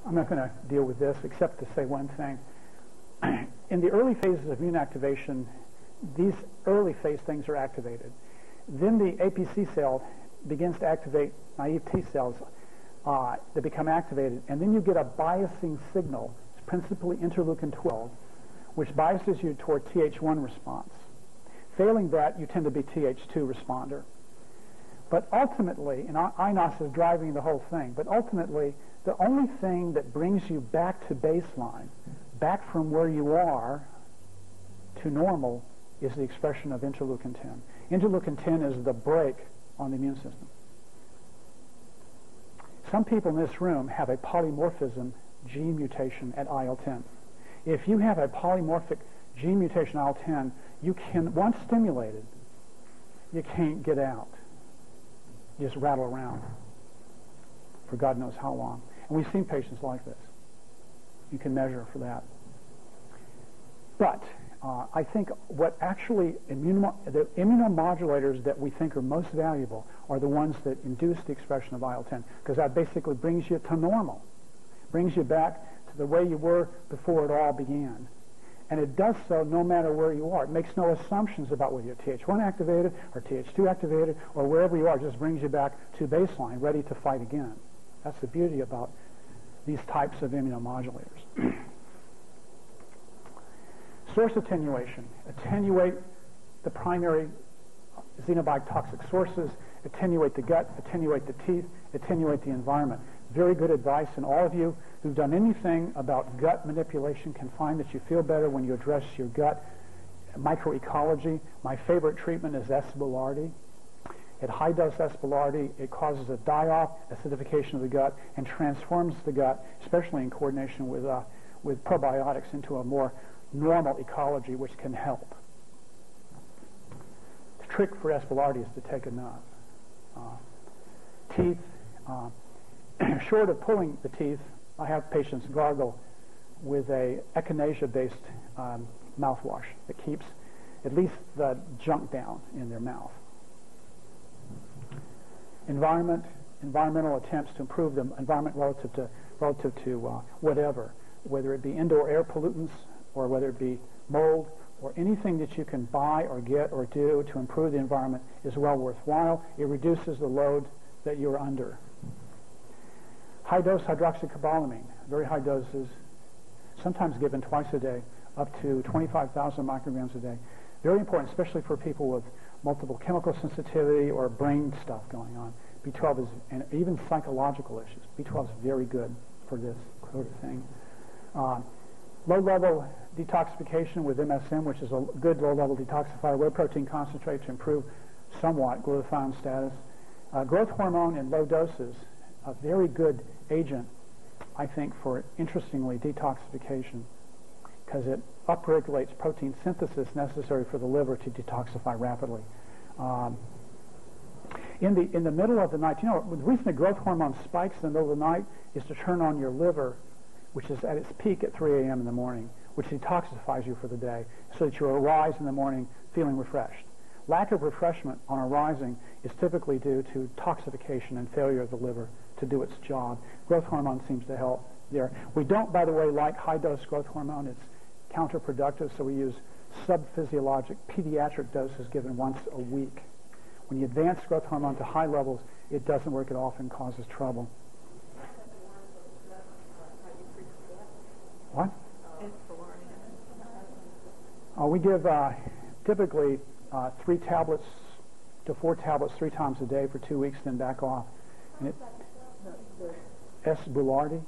I'm not going to deal with this except to say one thing. In the early phases of immune activation, these early phase things are activated. Then the APC cell begins to activate naive T cells that become activated, and then you get a biasing signal, principally interleukin 12, which biases you toward Th1 response. Failing that, you tend to be Th2 responder. But ultimately, and INOS is driving the whole thing, but ultimately, the only thing that brings you back to baseline, back from where you are to normal, is the expression of interleukin 10. Interleukin 10 is the brake on the immune system. Some people in this room have a polymorphism gene mutation at IL-10. If you have a polymorphic gene mutation IL-10, you can, once stimulated, you can't get out. You just rattle around for God knows how long. And we've seen patients like this. You can measure for that. But I think what actually the immunomodulators that we think are most valuable are the ones that induce the expression of IL-10, because that basically brings you to normal, brings you back to the way you were before it all began. And it does so no matter where you are. It makes no assumptions about whether you're Th1 activated or Th2 activated or wherever you are. It just brings you back to baseline, ready to fight again. That's the beauty about these types of immunomodulators. Source attenuation. Attenuate the primary xenobiotic toxic sources, attenuate the gut, attenuate the teeth, attenuate the environment. Very good advice, and all of you who've done anything about gut manipulation can find that you feel better when you address your gut microecology. My favorite treatment is S. boulardii. At high dose S. boulardii, it causes a die-off acidification of the gut and transforms the gut, especially in coordination with probiotics, into a more normal ecology, which can help. The trick for S. boulardii is to take enough. Teeth, short of pulling the teeth, I have patients gargle with a echinacea-based mouthwash that keeps at least the junk down in their mouth. Environmental attempts to improve the environment relative to whatever, whether it be indoor air pollutants or whether it be mold or anything that you can buy or get or do to improve the environment is well worthwhile. It reduces the load that you're under. High-dose hydroxycobalamin, very high doses, sometimes given twice a day, up to 25,000 micrograms a day. Very important, especially for people with multiple chemical sensitivity or brain stuff going on. B12 is, and even psychological issues. B12 is very good for this sort of thing. Low-level detoxification with MSM, which is a good low-level detoxifier, whey protein concentrate to improve somewhat glutathione status. Growth hormone in low doses, a very good agent, I think, for, interestingly, detoxification, because it upregulates protein synthesis necessary for the liver to detoxify rapidly. In the middle of the night, you know, the reason the growth hormone spikes in the middle of the night is to turn on your liver, which is at its peak at 3 a.m. in the morning, which detoxifies you for the day, so that you arise in the morning feeling refreshed. Lack of refreshment on arising is typically due to toxification and failure of the liver to do its job. Growth hormone seems to help there. We don't, by the way, like high-dose growth hormone. It's counterproductive, so we use subphysiologic pediatric doses given once a week. When you advance growth hormone to high levels, it doesn't work. It often causes trouble. What? We give typically 3 tablets to 4 tablets 3 times a day for 2 weeks, then back off. And S. boulardii.